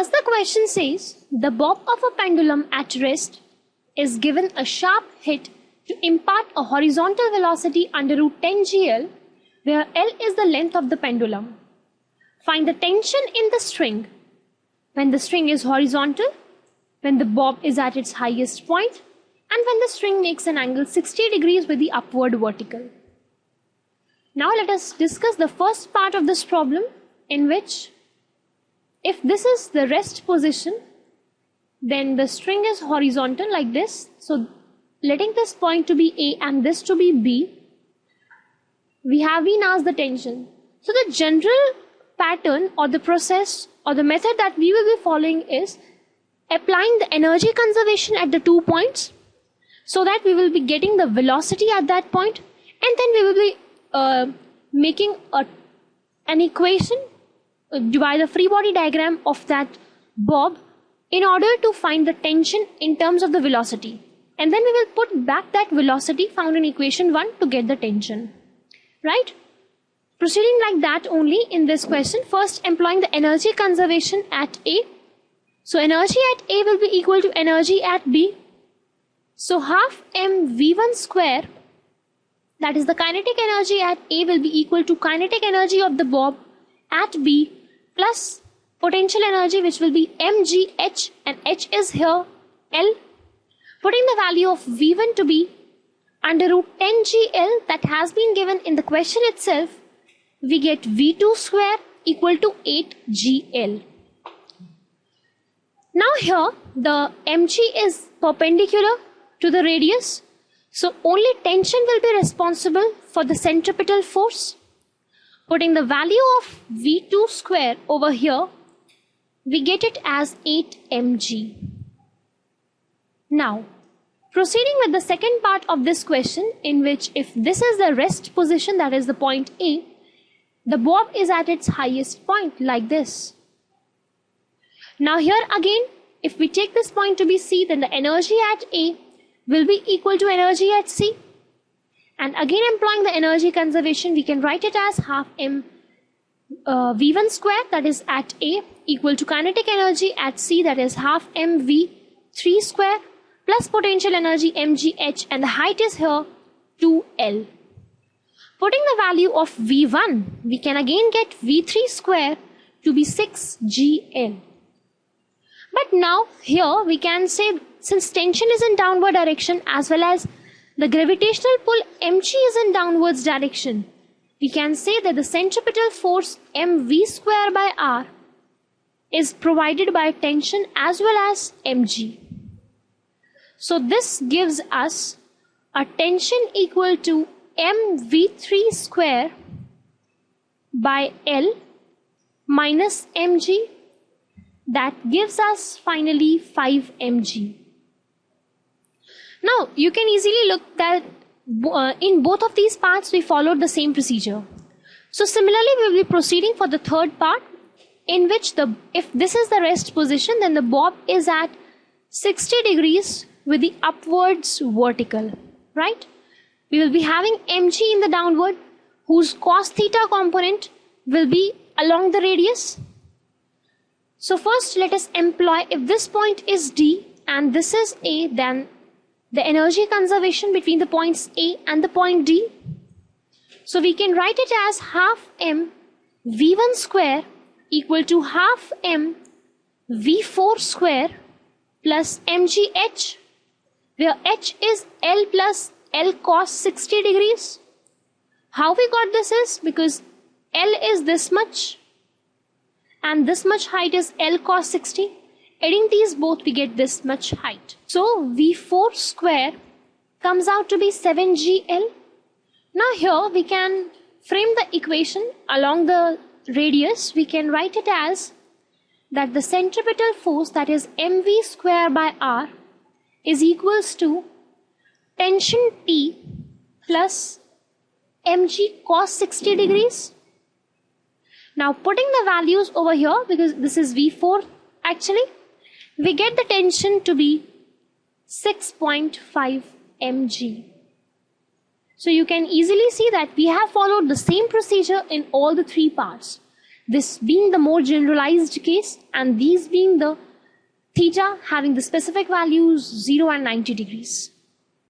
As the question says, the bob of a pendulum at rest is given a sharp hit to impart a horizontal velocity under root 10 GL, where L is the length of the pendulum. Find the tension in the string when the string is horizontal, when the bob is at its highest point, and when the string makes an angle 60 degrees with the upward vertical. Now let us discuss the first part of this problem, in which if this is the rest position, then the string is horizontal like this. So letting this point to be A and this to be B, we have been asked the tension. So the general pattern or the process or the method that we will be following is applying the energy conservation at the 2 points, so that we will be getting the velocity at that point, and then we will be making an equation by the free body diagram of that bob in order to find the tension in terms of the velocity, and then we will put back that velocity found in equation 1 to get the tension, right? Proceeding like that only in this question, first employing the energy conservation at A. So energy at A will be equal to energy at B. So half mv1 square, that is the kinetic energy at A, will be equal to kinetic energy of the bob at B plus potential energy, which will be mgh, and h is here L. Putting the value of V1 to be under root 10 GL that has been given in the question itself, we get V2 square equal to 8 GL. Now here the mg is perpendicular to the radius, so only tension will be responsible for the centripetal force. Putting the value of V2 square over here, we get it as 8 mg. Now, proceeding with the second part of this question, in which if this is the rest position, that is the point A, the bob is at its highest point like this. Now here again, if we take this point to be C, then the energy at A will be equal to energy at C. And again employing the energy conservation, we can write it as half m V1 square, that is at A, equal to kinetic energy at C, that is half mv3 square, plus potential energy mgh, and the height is here 2L. Putting the value of V1, we can again get V3 square to be 6GL. But now here we can say, since tension is in downward direction as well as the gravitational pull mg is in downwards direction, we can say that the centripetal force mv square by r is provided by tension as well as mg. So this gives us a tension equal to mv3 square by L minus mg. That gives us finally 5 mg. Now you can easily look that in both of these parts we followed the same procedure. So similarly we will be proceeding for the third part, in which if this is the rest position, then the bob is at 60 degrees with the upwards vertical, right? We will be having mg in the downward, whose cos theta component will be along the radius. So first let us employ, if this point is D and this is A, then the energy conservation between the points A and the point D. So we can write it as half m V1 square equal to half m V4 square plus mgh, where h is L plus L cos 60 degrees. How we got this is because L is this much and this much height is L cos 60. Adding these both, we get this much height. So V4 square comes out to be 7GL. Now here we can frame the equation along the radius. We can write it as that the centripetal force, that is mv square by r, is equals to tension T plus mg cos 60 degrees. Now putting the values over here, because this is V4 actually, we get the tension to be 6.5 mg. So you can easily see that we have followed the same procedure in all the three parts. this being the more generalized case and these being the theta having the specific values 0 and 90 degrees.